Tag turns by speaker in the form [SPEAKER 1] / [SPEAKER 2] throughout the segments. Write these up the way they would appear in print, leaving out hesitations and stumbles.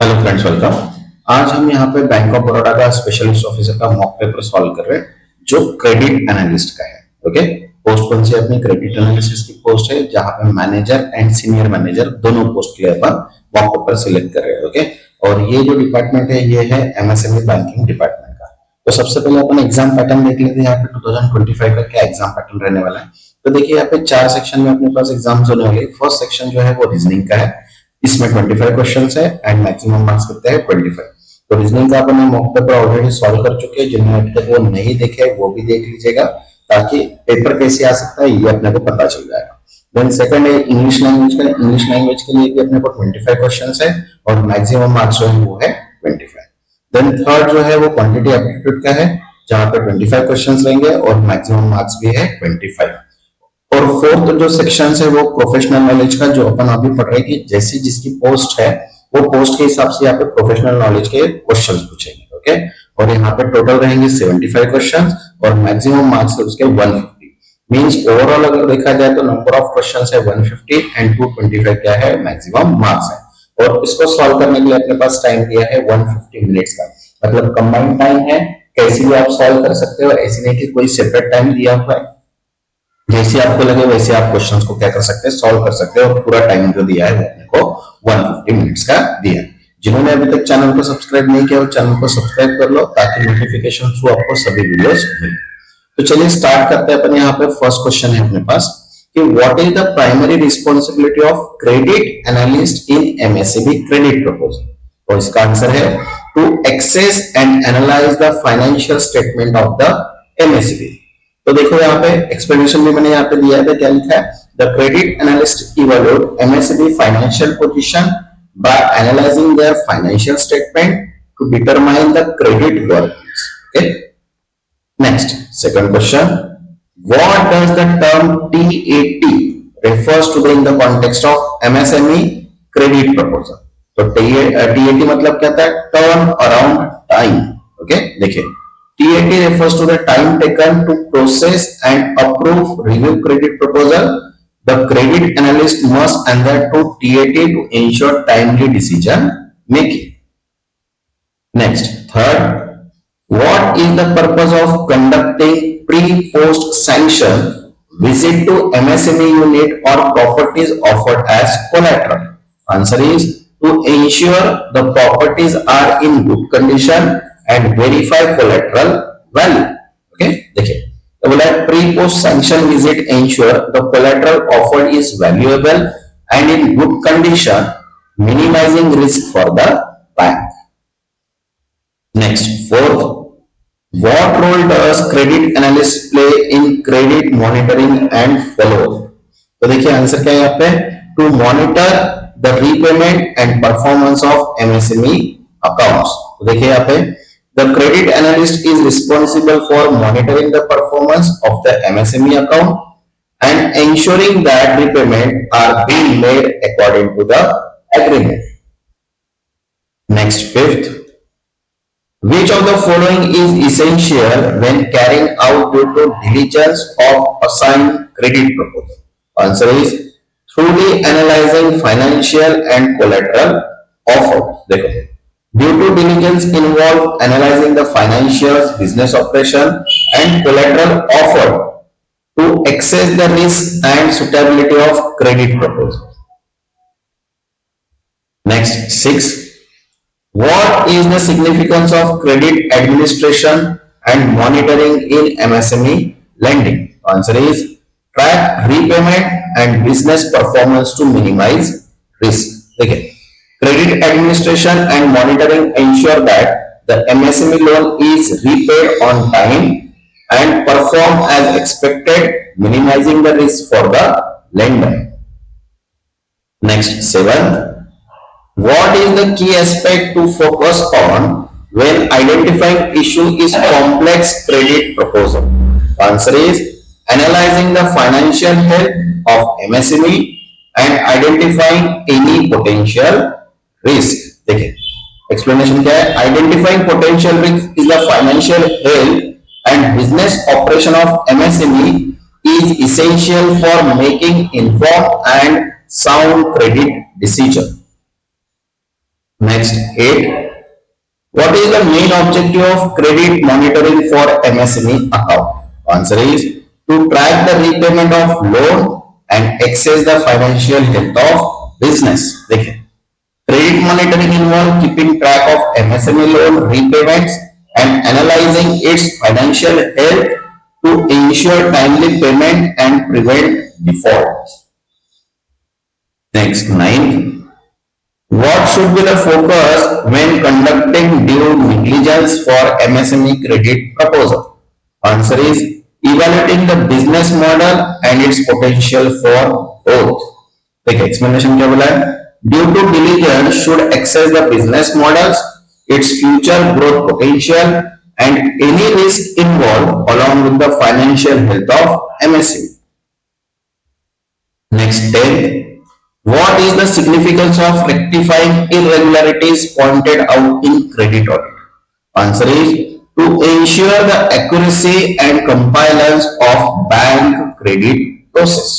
[SPEAKER 1] Hello friends, welcome. आज हम यहाँ पे बैंक ऑफ बड़ौदा का स्पेशलिस्ट ऑफिसर का मॉक पेपर सॉल्व कर रहे हैं जो क्रेडिट एनालिस्ट का है। ओके, पोस्ट कौन सी अपनी क्रेडिट एनालिसिस की पोस्ट है जहां पे मैनेजर एंड सीनियर मैनेजर दोनों पोस्ट के लिए अपन मॉक पेपर सिलेक्ट कर रहे हैं। ओके, और ये जो डिपार्टमेंट है ये है एमएसएमई बैंकिंग डिपार्टमेंट का। तो सबसे पहले अपन एग्जाम पैटर्न देख लेते हैं। यहाँ पे 2025 का क्या एग्जाम पैटर्न रहने वाला है। तो देखिए यहाँ पे 4 सेक्शन में अपने पास एग्जाम्स होने वाले। फर्स्ट सेक्शन जो है वो रीजनिंग का है, इसमें 25 क्वेश्चंस है एंड मैक्सिमम मार्क्स कितने हैं 25। तो रीजनिंग का अपन मॉक पेपर ऑलरेडी सॉल्व कर चुके हैं, जिन्होंने अभी तक वो नहीं देखे वो भी देख लीजिएगा ताकि पेपर कैसे आ सकता है ये अपने को पता चल जाएगा। देन सेकंड है इंग्लिश लैंग्वेज का। इंग्लिश लैंग्वेज के लिए भी अपने को 25 क्वेश्चंस है और मैक्सिमम मार्क्स जो है वो है 25। देन थर्ड जो है वो क्वांटिटी एप्टीट्यूड का है, जहां पर 25 क्वेश्चंस रहेंगे और मैक्सिमम मार्क्स भी है 25। और फोर्थ जो सेक्शन है वो प्रोफेशनल नॉलेज का, जो अपन अभी पढ़ रहे हैं कि जैसी जिसकी पोस्ट है वो पोस्ट के हिसाब से यहाँ पे प्रोफेशनल नॉलेज के क्वेश्चंस पूछेंगे। ओके, और यहाँ पे टोटल रहेंगे 75 क्वेश्चंस और मैक्सिमम मार्क्स है उसके 150। मींस ओवरऑल अगर देखा जाए तो नंबर ऑफ क्वेश्चंस है 150 एंड 225 क्या है मैक्सिमम मार्क्स है। और इसको सॉल्व करने के लिए अपने पास टाइम दिया है 150 मिनट्स का, मतलब कंबाइंड टाइम है। कैसे भी आप सॉल्व कर सकते हो, ऐसी नहीं कि कोई सेपरेट टाइम दिया हुआ है। जैसे आपको लगे वैसे आप क्वेश्चंस को क्या कर सकते हैं, सॉल्व कर सकते हो। और पूरा टाइम जो दिया है वो अपने को 150 मिनट्स का दिया है। जिन्होंने अभी तक चैनल को सब्सक्राइब नहीं किया वो चैनल को सब्सक्राइब कर लो ताकि नोटिफिकेशन थ्रू आपको सभी वीडियोस मिले। तो चलिए स्टार्ट करते हैं। अपन यहाँ पे फर्स्ट क्वेश्चन है अपने पास कि what is the primary responsibility of credit analyst in MSME credit proposal. तो इसका आंसर है to access and analyse the financial statement of the MSME. तो देखो यहाँ पे एक्सप्लेनेशन भी मैंने यहाँ पे दिया है। क्या लिखा है, the credit analyst evaluate MSME financial position by analysing their financial statement to determine the credit worth. Okay, next second question, what does the term TAT refers to in the context of MSME credit proposal। तो TAT मतलब क्या था, turn around time. Okay, देखिए TAT refers to the time taken to process and approve review credit proposal. The credit analyst must adhere to TAT to ensure timely decision making. Next, third, what is the purpose of conducting pre-post sanction visit to MSME unit or properties offered as collateral? Answer is to ensure the properties are in good condition and verify collateral value। Okay, देखिए तो बोला है pre post sanction visit ensure the collateral offered is valuable and in good condition, minimising risk for the bank. Next fourth, what role does credit analyst play in credit monitoring and follow. तो देखिए answer क्या है यहाँ पे, to monitor the repayment and performance of MSME accounts. तो देखिए यहाँ पे the credit analyst is responsible for monitoring the performance of the MSME account and ensuring that repayment are being made according to the agreement। Next, fifth, which of the following is essential when carrying out due to diligence of assigned credit proposal? Answer is thoroughly analyzing financial and collateral offered। देखो due to diligence involve analyzing the financials, business operation and collateral offered to assess the risk and suitability of credit proposal। Next, six, what is the significance of credit administration and monitoring in MSME lending? Answer is track repayment and business performance to minimize risk। देखिए credit administration and monitoring ensure that the MSME loan is repaid on time and perform as expected, minimizing the risk for the lender। Next, seven, what is the key aspect to focus on when identifying issue is complex credit proposal? Answer is analyzing the financial health of MSME and identifying any potential risk. देखिए explanation क्या है, identifying potential risk is the financial health and business operation of MSME is essential for making informed and sound credit decision. Next, 8. What is the main objective of credit monitoring for MSME account? Answer is to track the repayment of loan and assess the financial health of business. देखिए, credit monitoring involves keeping track of MSME loan repayments and analyzing its financial health to ensure timely payment and prevent defaults. Next, 9. What should be the focus when conducting due diligence for MSME credit proposal? Answer is evaluating the business model and its potential for growth. देखिए explanation क्या बोला है? Due to diligence should assess the business models, its future growth potential, and any risk involved along with the financial health of MSME. Next, 10. What is the significance of rectifying irregularities pointed out in credit audit? Answer is to ensure the accuracy and compliance of bank credit process.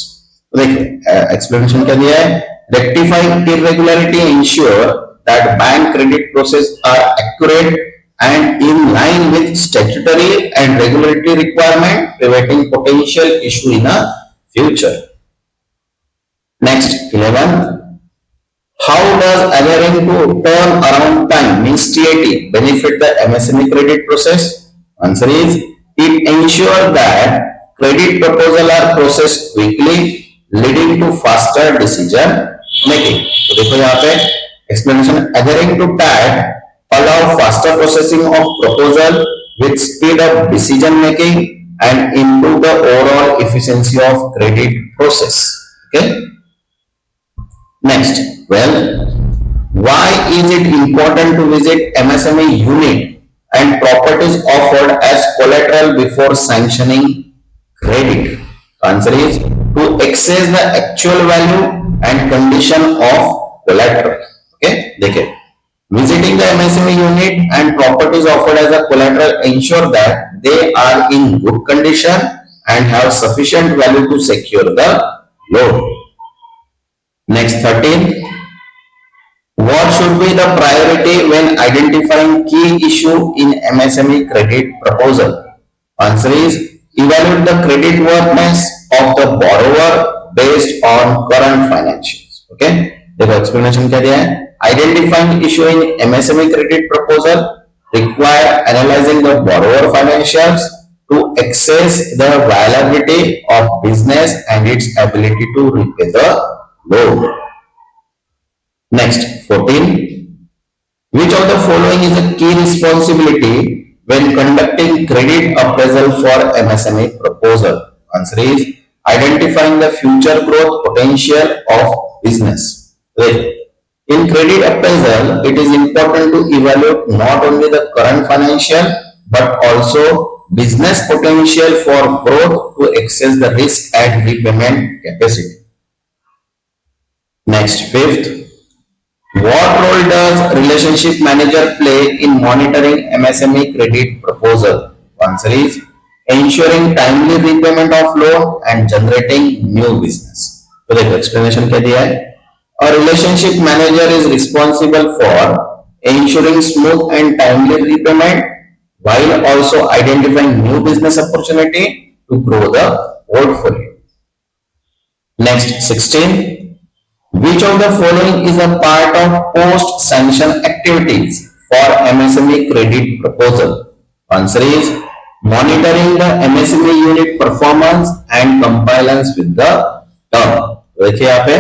[SPEAKER 1] देखिए explanation क्या दिया है? Rectifying irregularity ensure that bank credit process are accurate and in line with statutory and regulatory requirement, preventing potential issue in the future. Next, 11. How does adhering to turnaround time means TAT benefit the MSME credit process? Answer is it ensures that credit proposals are processed quickly, leading to faster decision making. तो देखो यहाँ पे explanation adhering to TAT allow faster processing of proposal with speed of decision making and improve the overall efficiency of credit process. Okay. Next, well, why is it important to visit MSME unit and properties offered as collateral before sanctioning credit? Answer is to assess the actual value and condition of collateral. Okay, देखिए, visiting the MSME unit and properties offered as a collateral ensure that they are in good condition and have sufficient value to secure the loan. Next, 13. What should be the priority when identifying key issue in MSME credit proposal? Answer is evaluate the credit worthiness of the borrower based on current financials. Okay, देखो explanation क्या दिया है? Identifying issue in MSME credit proposal require analyzing the borrower financials to assess the viability of business and its ability to repay the loan. Next, 14. Which of the following is a key responsibility when conducting credit appraisal for MSME proposal? Answer is identifying the future growth potential of business. Right. In credit appraisal, it is important to evaluate not only the current financial but also business potential for growth to assess the risk and repayment capacity. Next, 5th. What role does relationship manager play in monitoring MSME credit proposal? Answer is ensuring timely repayment of loan and generating new business. तो देखो explanation क्या दिया है? A relationship manager is responsible for ensuring smooth and timely repayment while also identifying new business opportunity to grow the portfolio. Next, 16. Which of the following is a part of post-sanction activities for MSME credit proposal? Answer is monitoring the MSME unit performance and compliance with the term. देखिए यहाँ पे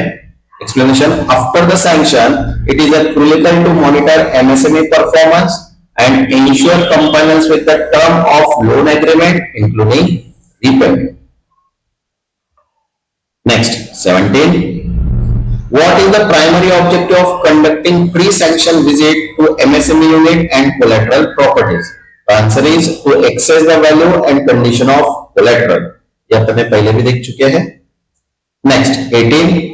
[SPEAKER 1] explanation after the sanction, it is critical to monitor MSME performance and ensure compliance with the term of loan agreement, including repayment. Next, 17. What is the primary objective of conducting pre-sanction visit to MSME unit and collateral properties? The answer is to assess the value and condition of collateral. ये अपने पहले भी देख चुके हैं. Next, 18.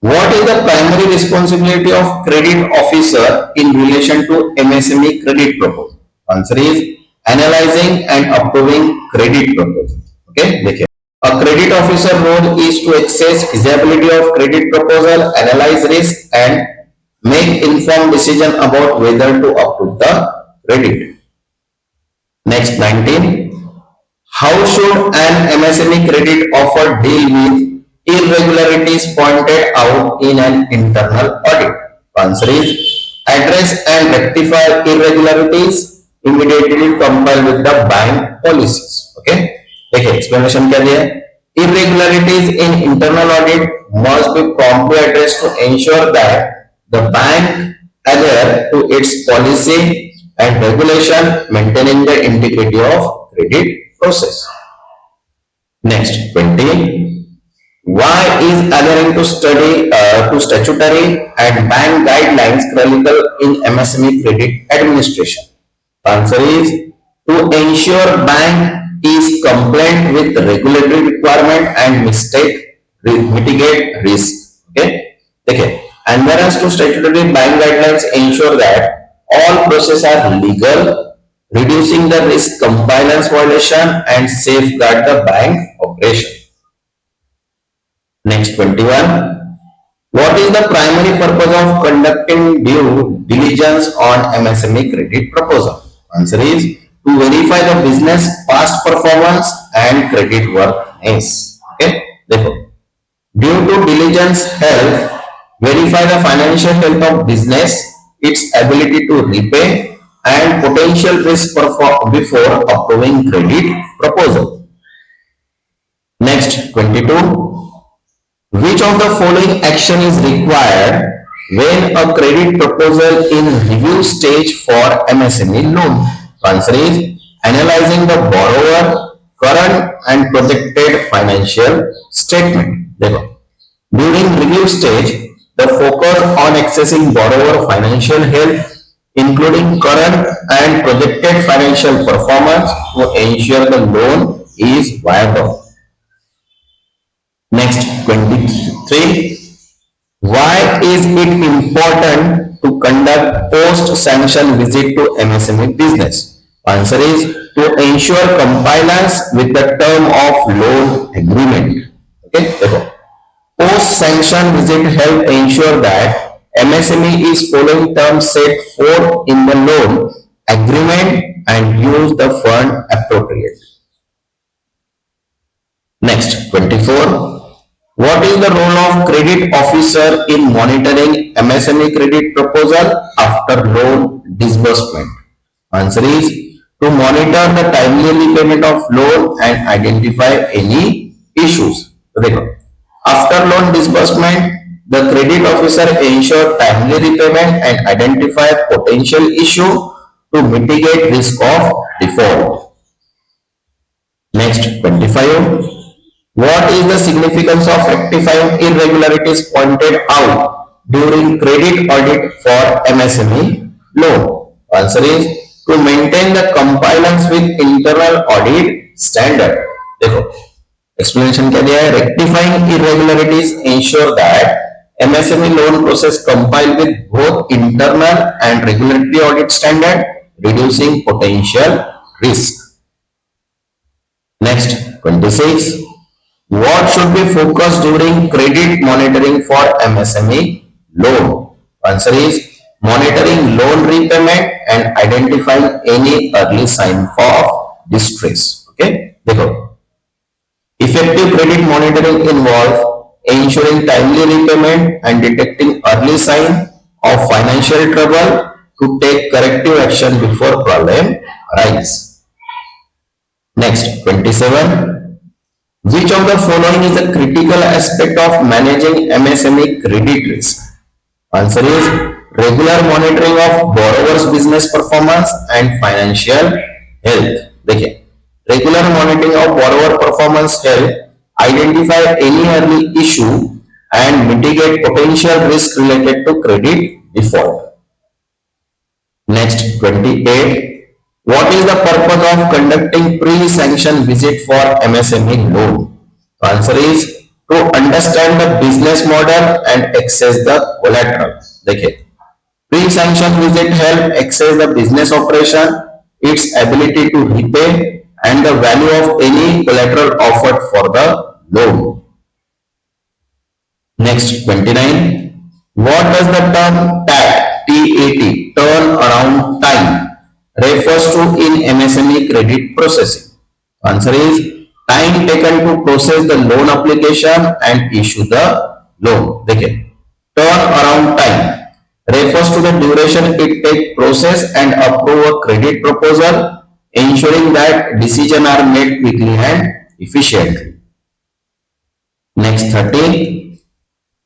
[SPEAKER 1] What is the primary responsibility of credit officer in relation to MSME credit proposal? Answer is analyzing and approving credit proposal. Okay, देखिए. A credit officer role is to assess feasibility of credit proposal, analyze risk and make informed decision about whether to approve the credit. Next, 19. How should an MSME credit offer deal with irregularities pointed out in an internal audit? Answer is address and rectify irregularities immediately comply with the bank policies. Okay, देखिए explanation क्या दिया है? Irregularities in internal audit must be promptly addressed to ensure that the bank adhere to its policy and regulation, maintaining the integrity of credit process. Next, 20. Why is adhering to statutory and bank guidelines critical in MSME credit administration? Answer is to ensure bank is compliant with regulatory requirement and mitigate risk. Okay. Okay. Adherence to statutory bank guidelines ensure that all processes are legal, reducing the risk compliance violation and safeguard the bank operation. Next, 21. What is the primary purpose of conducting due diligence on MSME credit proposal? Answer is to verify the business past performance and credit worthiness. Okay, therefore, due to diligence help verify the financial health of business, its ability to repay, and potential risk before approving credit proposal. Next, 22. Which of the following action is required when a credit proposal in review stage for MSME loan? Answer is analyzing the borrower current and projected financial statement. During review stage, the focus on accessing borrower financial health, including current and projected financial performance to ensure the loan is viable. Next, 23. Why is it important to conduct post-sanction visit to MSME business? Answer is to ensure compliance with the term of loan agreement. Okay, post-sanction visit help ensure that MSME is following terms set forth in the loan agreement and use the fund appropriately. Next, 24. What is the role of credit officer in monitoring MSME credit proposal after loan disbursement? Answer is to monitor the timely repayment of loan and identify any issues. After loan disbursement, the credit officer ensure timely repayment and identify potential issue to mitigate risk of default. Next, 25. What is the significance of rectifying irregularities pointed out during credit audit for MSME loan? Answer is to maintain the compliance with internal audit standard. देखो explanation क्या दिया है? Rectifying irregularities ensure that MSME loan process compile with both internal and regulatory audit standard, reducing potential risk. Next, 26. What should be focused during credit monitoring for MSME loan? Answer is monitoring loan repayment and identifying any early sign of distress. Okay, देखो effective credit monitoring involves ensuring timely repayment and detecting early sign of financial trouble to take corrective action before problem arise. Next, 27. Which of the following is a critical aspect of managing MSME credit risk? Answer is regular monitoring of borrower's business performance and financial health. देखिए regular monitoring of borrower performance health, identify any early issue and mitigate potential risk related to credit default. Next, 28. What is the purpose of conducting pre-sanction visit for MSME loan? Answer is to understand the business model and access the collateral. देखिए pre-sanction visit help access the business operation, its ability to repay, and the value of any collateral offered for the loan. Next, 29. What does the term TAT, T-A-T, turn around time, refers to in MSME credit processing? Answer is time taken to process the loan application and issue the loan. देखिए, turn around time refers to the duration it takes process and approve a credit proposal, ensuring that decisions are made quickly and efficiently. Next 13.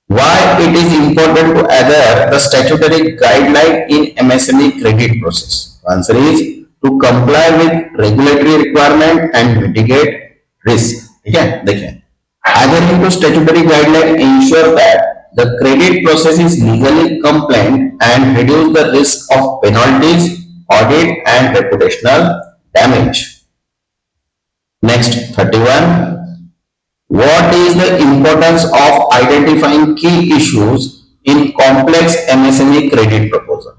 [SPEAKER 1] Why it is important to adhere the statutory guideline in MSME credit process? Answer is to comply with regulatory requirement and mitigate risk. ठीक है, देखिए, adhering to statutory guideline ensure that the credit process is legally compliant and reduce the risk of penalties, audit and reputational damage. Next 31. What is the importance of identifying key issues in complex MSME credit proposal?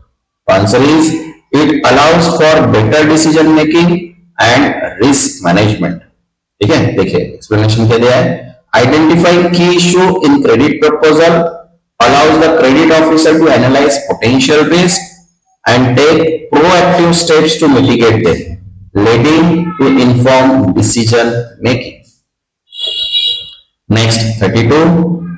[SPEAKER 1] Answer is it allows for better decision making and risk management. ठीक है, देखिए explanation क्या दिया है. Identifying key issue in credit proposal allows the credit officer to analyze potential risk and take proactive steps to mitigate them, leading to informed decision making. Next 32.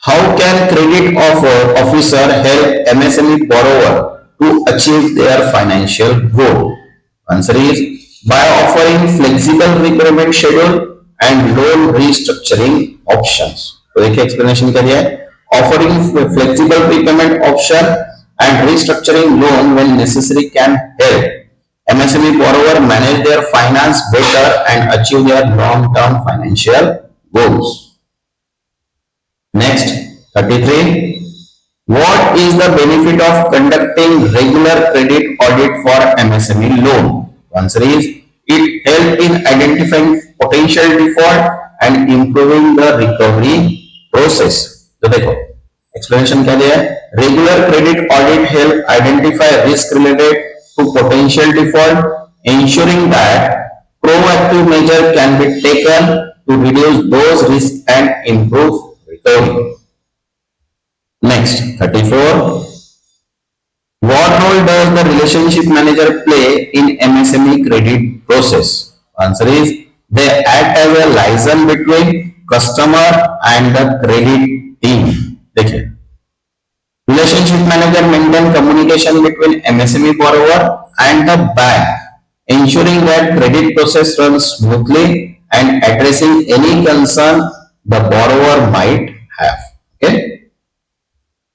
[SPEAKER 1] How can credit officer help MSME borrower to achieve their financial goal? Answer is by offering flexible repayment schedule and loan restructuring options. तो देखिए explanation क्या दिया है. Offering flexible repayment option and restructuring loan when necessary can help MSME borrower manage their finance better and achieve their long-term financial goals. Next, 33. What is the benefit of conducting regular credit audit for MSME loan? Answer is it helps in identifying potential default and improving the recovery process. तो देखो explanation क्या दिया है. Regular credit audit help identify risk related to potential default, ensuring that proactive measure can be taken to reduce those risks and improve recovery. Next, 34. What role does the relationship manager play in MSME credit process? Answer is they act as a liaison between customer and the credit team. देखिए, relationship manager maintain communication between MSME borrower and the bank, ensuring that credit process runs smoothly and addressing any concern the borrower might have. Okay.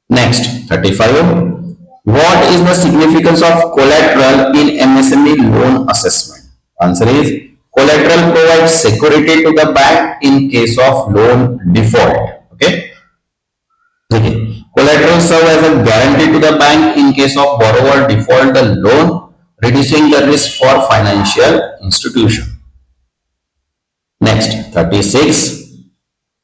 [SPEAKER 1] Next, 35. What is the significance of collateral in MSME loan assessment? Answer is collateral provides security to the bank in case of loan default. Okay. Collateral serve as a guarantee to the bank in case of borrower default the loan, reducing the risk for financial institution. Next, 36.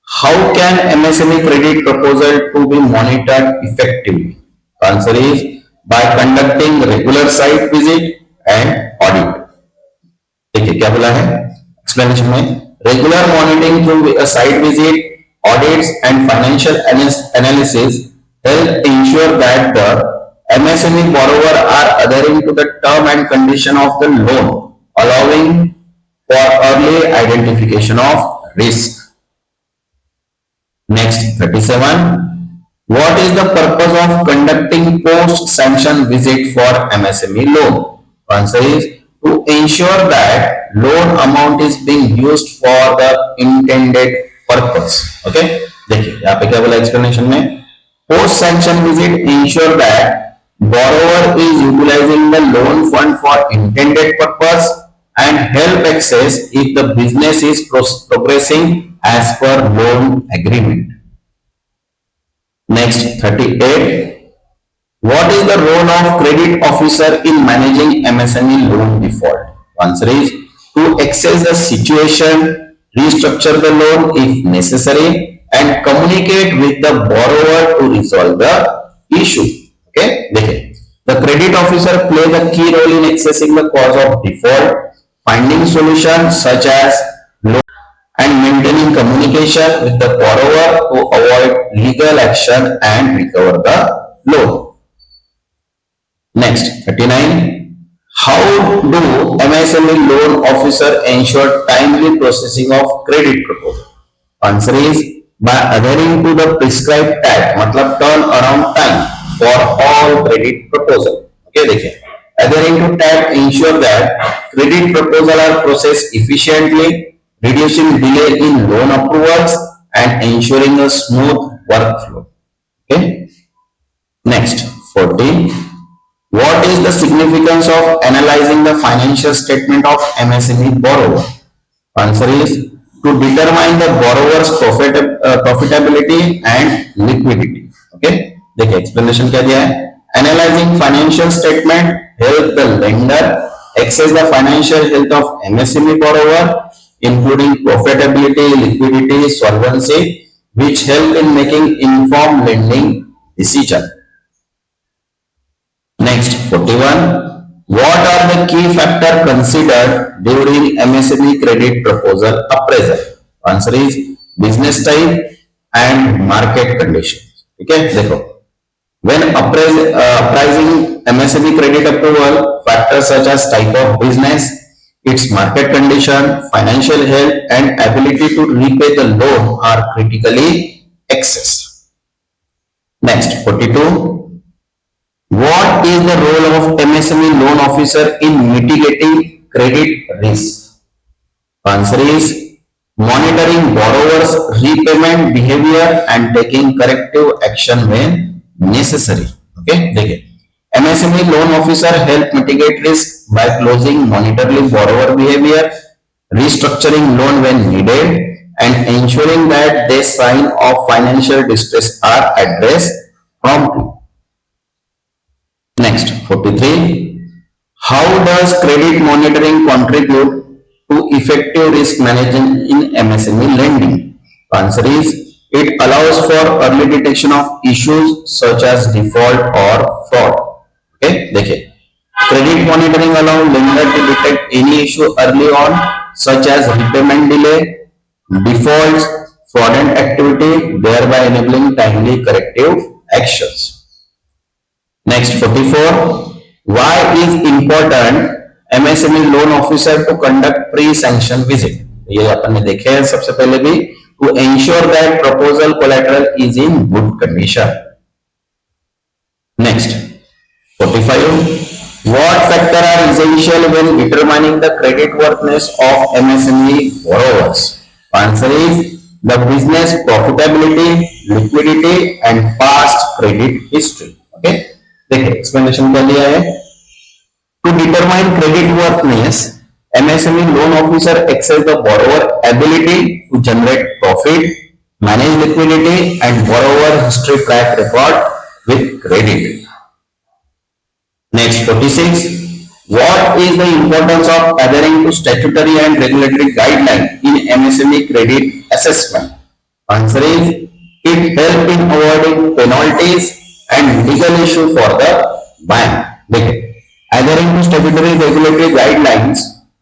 [SPEAKER 1] How can MSME credit proposal to be monitored effectively? Answer is by conducting regular site visit and audit. देखिए क्या बोला है explanation में. Regular monitoring through a site visit, audits and financial analysis help ensure that the MSME borrower are adhering to the term and condition of the loan, allowing for early identification of risk. Next, 37. What is the purpose of conducting post-sanction visit for MSME loan? Answer is to ensure that loan amount is being used for the intended purpose. Okay? देखिए यहाँ पे क्या बोला explanation में. Post-sanction visit ensure that borrower is utilizing the loan fund for intended purpose and help access if the business is progressing as per loan agreement. Next, 38. What is the role of credit officer in managing MSME loan default? Answer is to assess the situation, restructure the loan if necessary, and communicate with the borrower to resolve the issue. Okay, देखिए, the credit officer plays a key role in assessing the cause of default, finding solutions such as loan and maintaining communication with the borrower to avoid legal action and recover the loan. Next, 39. How do MSME loan officer ensure timely processing of credit proposal? Answer is by adhering to the prescribed tag, मतलब turn around time for all credit proposal. Okay, देखिए, adhering to tag ensure that credit proposal are processed efficiently, reducing delay in loan approvals and ensuring a smooth workflow. Okay. Next, 14. What is the significance of analyzing the financial statement of MSME borrower? Answer is to determine the borrower's profitability and liquidity. Okay, देखिए explanation क्या दिया है? Analyzing financial statement help the lender assess the financial health of MSME borrower, including profitability, liquidity, solvency, which help in making informed lending decision. Next, 41. What are the key factors considered during MSME credit proposal appraisal? Answer is business type and market conditions. Okay, देखो. When appraising MSME credit approval, factors such as type of business, its market condition, financial health, and ability to repay the loan are critically assessed. Next, 42. What is the role of MSME loan officer in mitigating credit risk? Answer is monitoring borrowers' repayment behavior and taking corrective action when necessary. Okay, देखिए MSME loan officer help mitigate risk by closing monitoring borrower behavior, restructuring loan when needed, and ensuring that the sign of financial distress are addressed promptly. Next, 43. How does credit monitoring contribute to effective risk management in MSME lending? Answer is it allows for early detection of issues such as default or fraud. Okay, देखिए credit monitoring allows lender to detect any issue early on such as repayment delay, defaults, fraudulent activity, thereby enabling timely corrective actions. Next, 44. Why is important MSME loan officer to conduct pre-sanction visit? ये अपन ने देखे हैं सबसे पहले भी to ensure that proposal collateral is in good condition. Next, 45. What factors are essential when determining the creditworthiness of MSME borrowers? Answer is the business profitability, liquidity, and past credit history. Okay. देखिए explanation क्या दिया है to determine credit worthiness MSME loan officer assess the borrower ability to generate profit, manage liquidity, and borrower history track record with credit. Next, 46. What is the importance of adhering to statutory and regulatory guidelines in MSME credit assessment? Answer is it helps in avoiding penalties and legal issue for the bank. देखिए adhering to statutory regulatory guidelines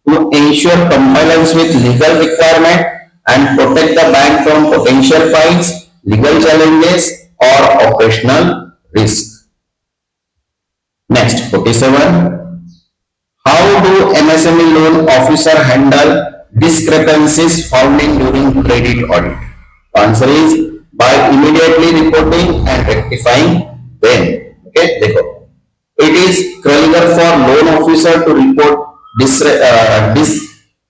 [SPEAKER 1] to ensure compliance with legal requirement and protect the bank from potential fines, legal challenges, or operational risk. Next, 47. How do MSME loan officer handle discrepancies found during credit audit? Answer is by immediately reporting and rectifying them. Okay, देखो it is critical for loan officer to report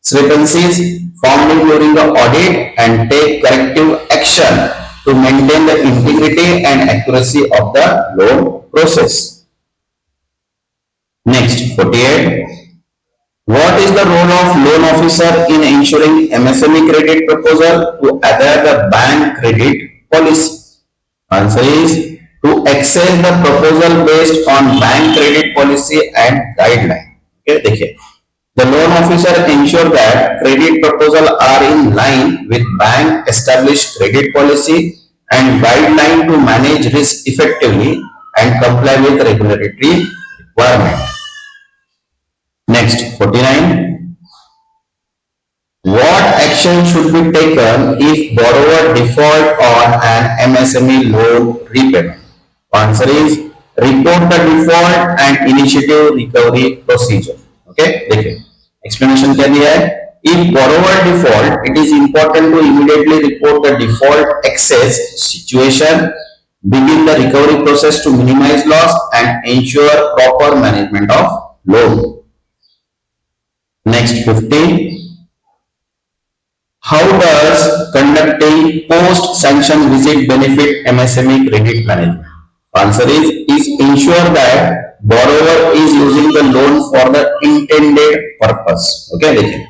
[SPEAKER 1] discrepancies found during the audit and take corrective action to maintain the integrity and accuracy of the loan process. Next, 48. What is the role of loan officer in ensuring MSME credit proposal to adhere the bank credit policy? Answer is to access the proposal based on bank credit policy and guideline. Okay, देखिए the loan officer ensure that credit proposal are in line with bank established credit policy and guideline to manage risk effectively and comply with regulatory requirement. Next, 49. What action should be taken if borrower default on an MSME loan repayment? Answer is report the default and initiative recovery procedure. Okay, देखिए explanation क्या दिया है? If borrower default, it is important to immediately report the default excess situation, begin the recovery process to minimize loss and ensure proper management of loan. Next 15. How does conducting post-sanction visit benefit MSME credit management? Answer is ensure that borrower is using the loan for the intended purpose. Okay, देखिए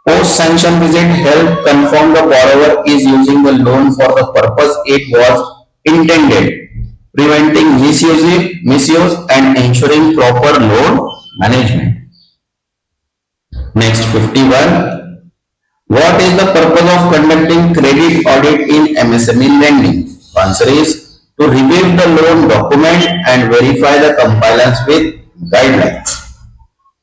[SPEAKER 1] post-sanction visit help confirm the borrower is using the loan for the purpose it was intended, preventing misuse and ensuring proper loan management. Next 51. What is the purpose of conducting credit audit in MSME lending? Answer is to review the loan document and verify the compliance with guidelines.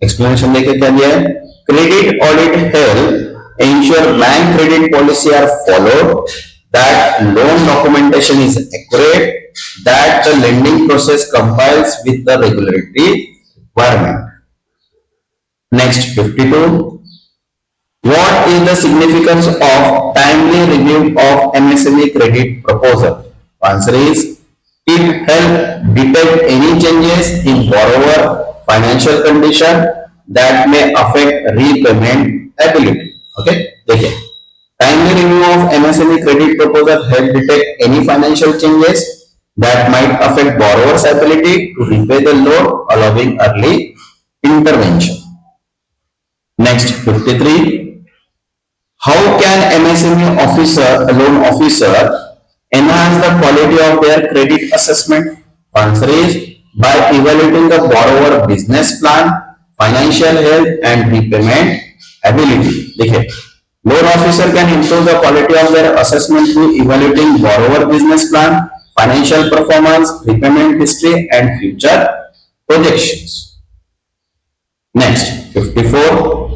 [SPEAKER 1] Explanation देके क्या दिया है? Credit audit help ensure bank credit policy are followed, that loan documentation is accurate, that the lending process complies with the regulatory requirement. Next 52. What is the significance of timely review of MSME credit proposal? Answer is it helps detect any changes in borrower financial condition that may affect repayment ability. Okay, देखिए timely review of MSME credit proposal help detect any financial changes that might affect borrower's ability to repay the loan, allowing early intervention. Next 53. How can MSME loan officer enhance the quality of their credit assessment? Answer is by evaluating the borrower business plan, financial health and repayment ability. देखिए loan officer can improve the quality of their assessment through evaluating borrower business plan, financial performance, repayment history and future projections. Next 54.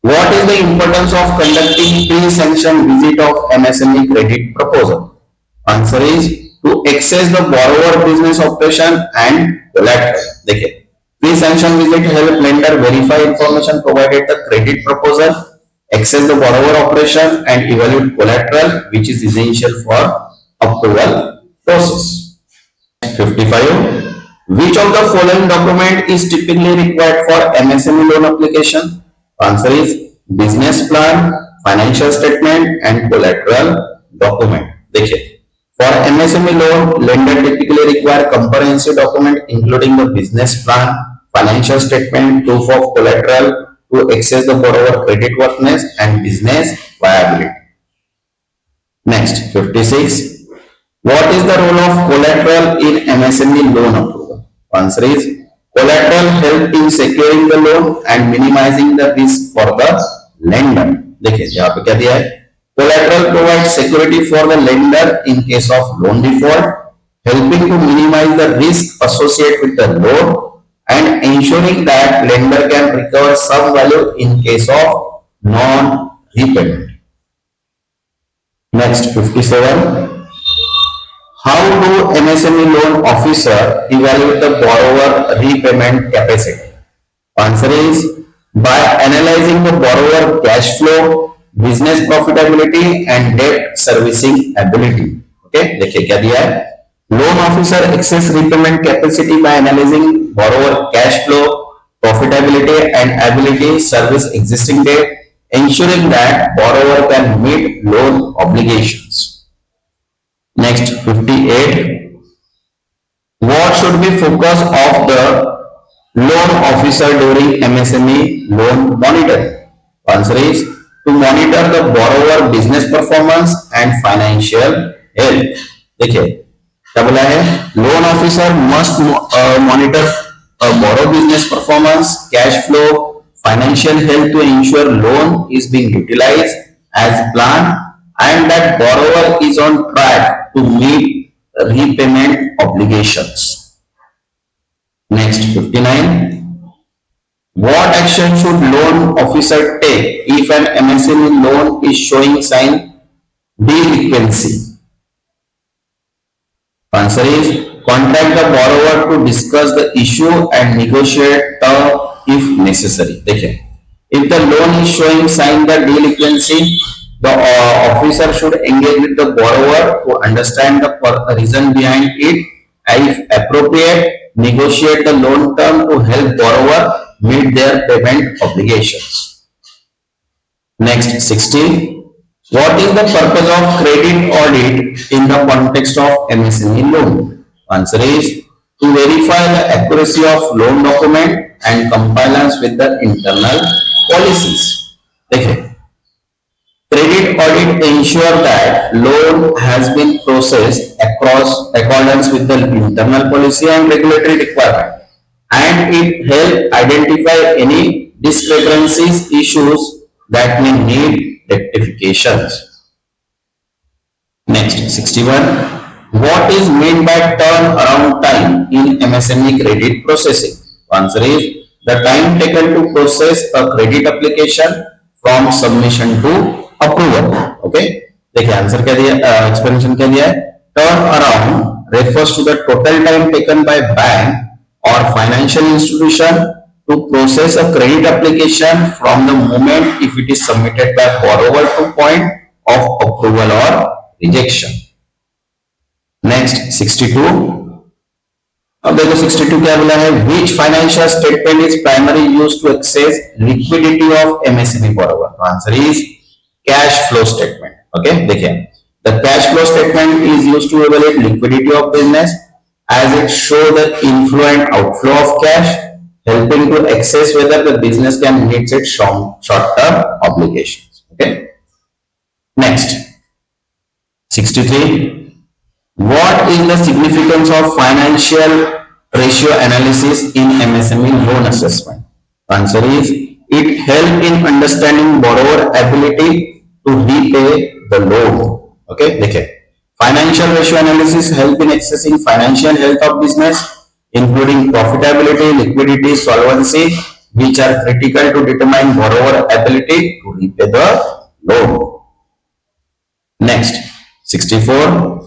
[SPEAKER 1] What is the importance of conducting pre-sanction visit of MSME credit proposal? Answer is to access the borrower business operation and collateral. देखिए pre-sanction visit help lender verify information provided the credit proposal, access the borrower operation and evaluate collateral, which is essential for approval process. 55. Which of the following document is typically required for MSME loan application? Answer is business plan, financial statement and collateral document. देखिए for MSME loan, lender typically require comprehensive document including the business plan, financial statement, proof of collateral to access the borrower credit worthiness and business viability. Next 56. What is the role of collateral in MSME loan approval? Answer is collateral help in securing the loan and minimizing the risk for the lender. देखिए यहाँ पे क्या दिया है? Collateral provides security for the lender in case of loan default, helping to minimize the risk associated with the loan and ensuring that lender can recover some value in case of non-repayment. Next 57. How do MSME loan officer evaluate the borrower repayment capacity? Answer is by analyzing the borrower cash flow, business profitability and debt servicing ability. Okay, देखिए क्या दिया है? Loan officer access repayment capacity by analyzing borrower cash flow, profitability and ability service existing debt, ensuring that borrower can meet loan obligations. Next 58. What should be focus of the loan officer during MSME loan monitoring? Answer is to monitor the borrower business performance and financial health. देखिए क्या बोला है? Loan officer must monitor borrower business performance, cash flow, financial health to ensure loan is being utilized as planned and that borrower is on track to meet repayment obligations. Next 59. What action should loan officer take if an MSME loan is showing sign delinquency? Answer is contact the borrower to discuss the issue and negotiate term if necessary. देखिए, if the loan is showing sign the delinquency, the officer should engage with the borrower to understand the reason behind it. If appropriate, negotiate the loan term to help borrower meet their payment obligations. Next, 16. What is the purpose of credit audit in the context of MSME loan? Answer is to verify the accuracy of loan document and compliance with the internal policies. देखिए, credit audit ensure that loan has been processed across accordance with the internal policy and regulatory requirement, and it help identify any discrepancies issues that may need rectifications. Next, 61. What is meant by turnaround time in MSME credit processing? Answer is the time taken to process a credit application from submission to approval. Okay, देखिए answer क्या दिया, explanation क्या दिया है? Turn around refers to the total time taken by bank or financial institution to process a credit application from the moment if it is submitted by borrower to point of approval or rejection. Next, 62. अब देखो 62 क्या बोला है? Which financial statement is primarily used to access liquidity of MSME borrower? Answer is cash flow statement. Okay, देखिए the cash flow statement is used to evaluate liquidity of business as it shows the inflow and outflow of cash, helping to assess whether the business can meet its short-term obligations. Okay. Next, 63. What is the significance of financial ratio analysis in MSME loan assessment? Answer is it helps in understanding borrower ability to repay the loan. Okay, देखिए financial ratio analysis help in assessing financial health of business, including profitability, liquidity, solvency, which are critical to determine borrower ability to repay the loan. Next, 64.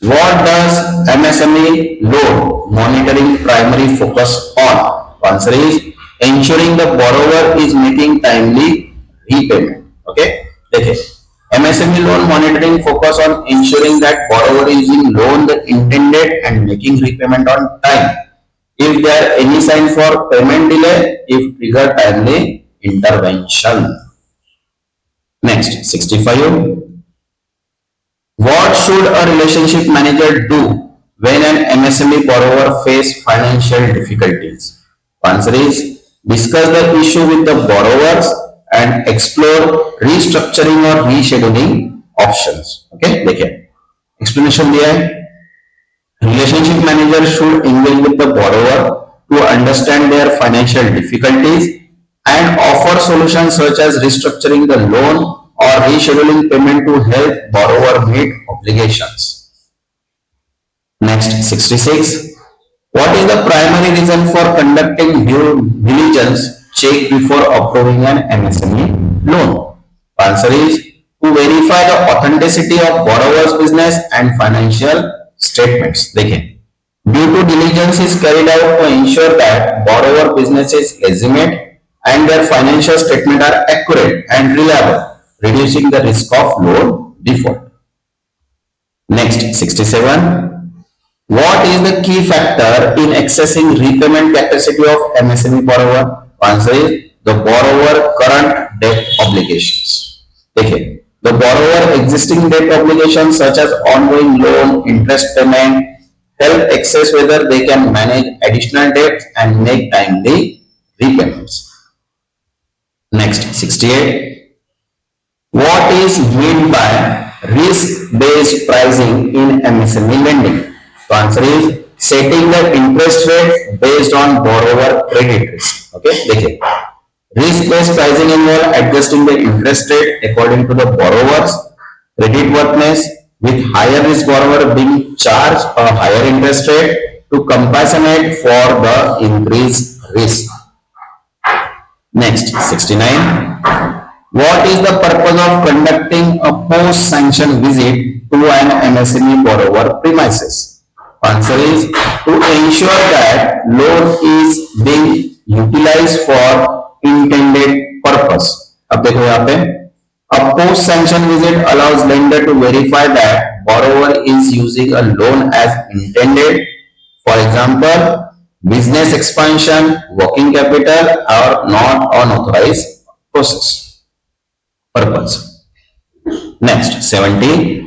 [SPEAKER 1] What does MSME loan monitoring primary focus on? Answer is ensuring the borrower is making timely repayment. Okay, देखिए MSME loan monitoring focus on ensuring that borrower is in loan the intended and making repayment on time. If there are any sign for payment delay, if trigger timely intervention. Next, 65. What should a relationship manager do when an MSME borrower face financial difficulties? Answer is discuss the issue with the borrowers and explore restructuring or rescheduling options. Okay, देखिए explanation दिया है. Relationship manager should engage with the borrower to understand their financial difficulties and offer solutions such as restructuring the loan or rescheduling payment to help borrower meet obligations. Next, 66. What is the primary reason for conducting due diligence check before approving an MSME loan? Answer is to verify the authenticity of borrower's business and financial statements. देखिए due to diligence is carried out to ensure that borrower business is legitimate and their financial statements are accurate and reliable, reducing the risk of loan default. Next, 67. What is the key factor in accessing repayment capacity of MSME borrower? Answer is the borrower current debt obligations. देखिए the borrower existing debt obligations such as ongoing loan, interest payment help access whether they can manage additional debt and make timely repayments. Next, 68. What is meant by risk-based pricing in MSME lending? The answer is setting the interest rate based on borrower credit risk. Okay, देखिए risk-based pricing involves adjusting the interest rate according to the borrower's credit worthiness, with higher risk borrower being charged a higher interest rate to compensate for the increased risk. Next, 69. What is the purpose of conducting a post-sanction visit to an MSME borrower premises? Answer is to ensure that loan is being utilized for intended purpose. अब देखो यहाँ पे a post-sanction visit allows lender to verify that borrower is using a loan as intended. For example, business expansion, working capital, or not unauthorized process purpose. Next, 70.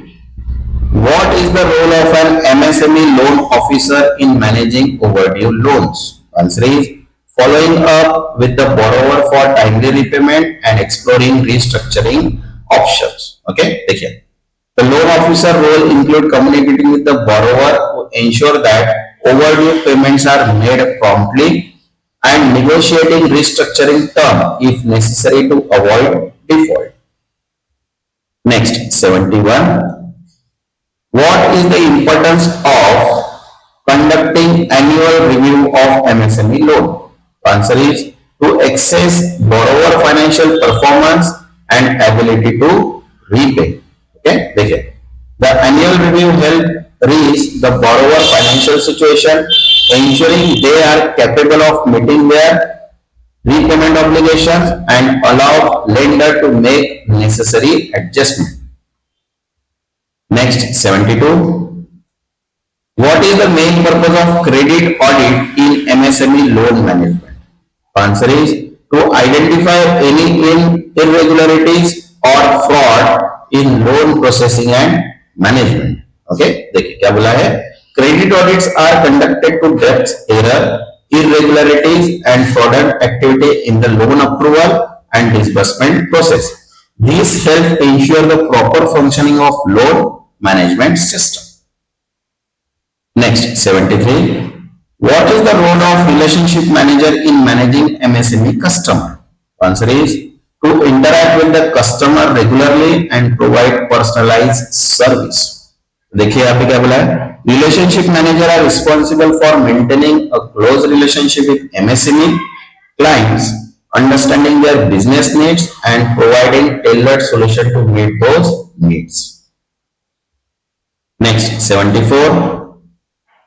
[SPEAKER 1] What is the role of an MSME loan officer in managing overdue loans? Answer is following up with the borrower for timely repayment and exploring restructuring options. Okay, देखिए. The loan officer role include communicating with the borrower to ensure that overdue payments are made promptly and negotiating restructuring term if necessary to avoid default. Next, 71. What is the importance of conducting annual review of MSME loan? Answer is to assess borrower financial performance and ability to repay. Okay, देखिए. The annual review help reach the borrower financial situation, ensuring they are capable of meeting their repayment obligations and allow lender to make necessary adjustment. Next, 72. What is the main purpose of credit audit in MSME loan management? Answer is to identify any irregularities or fraud in loan processing and management. Okay, देखिए क्या बोला है? Credit audits are conducted to detect error, irregularities and fraudulent activity in the loan approval and disbursement process. These help ensure the proper functioning of loan management system. Next, 73. What is the role of relationship manager in managing MSME customer? Answer is to interact with the customer regularly and provide personalized service. देखिए यहाँ पे क्या बोला है? Relationship manager are responsible for maintaining a close relationship with MSME clients, understanding their business needs and providing tailored solution to meet those needs. Next, 74.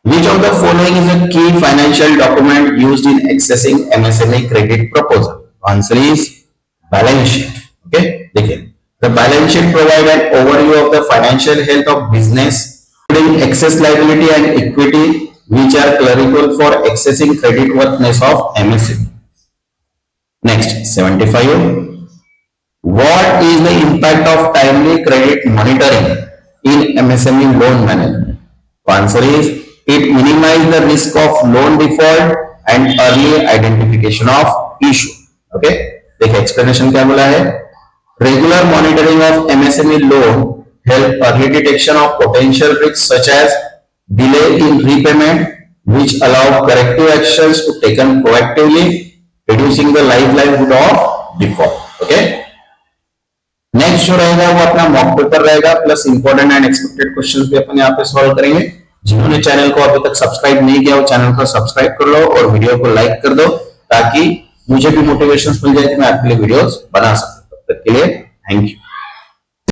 [SPEAKER 1] Which of the following is a key financial document used in accessing MSME credit proposal? Answer is balance sheet. Okay, देखिए. The balance sheet provides an overview of the financial health of business, including excess liability and equity, which are critical for accessing credit worthiness of MSME. Next, 75. What is the impact of timely credit monitoring in MSME loan management? Answer is it minimizes the risk of loan default and early identification of issue. Okay, देखिए explanation क्या बोला है? Regular monitoring of MSME loan help early detection of potential risks such as delay in repayment, which allow corrective actions to taken proactively, reducing the likelihood of default. Okay. Next जो रहेगा वो अपना mock paper रहेगा plus important and expected questions भी अपन यहाँ पे solve करेंगे. जिन्होंने चैनल को अभी तक सब्सक्राइब नहीं किया वो चैनल को सब्सक्राइब कर लो और वीडियो को लाइक कर दो ताकि मुझे भी मोटिवेशन मिल जाए कि मैं आपके लिए वीडियोस बना सकूं. तब तक के लिए थैंक यू.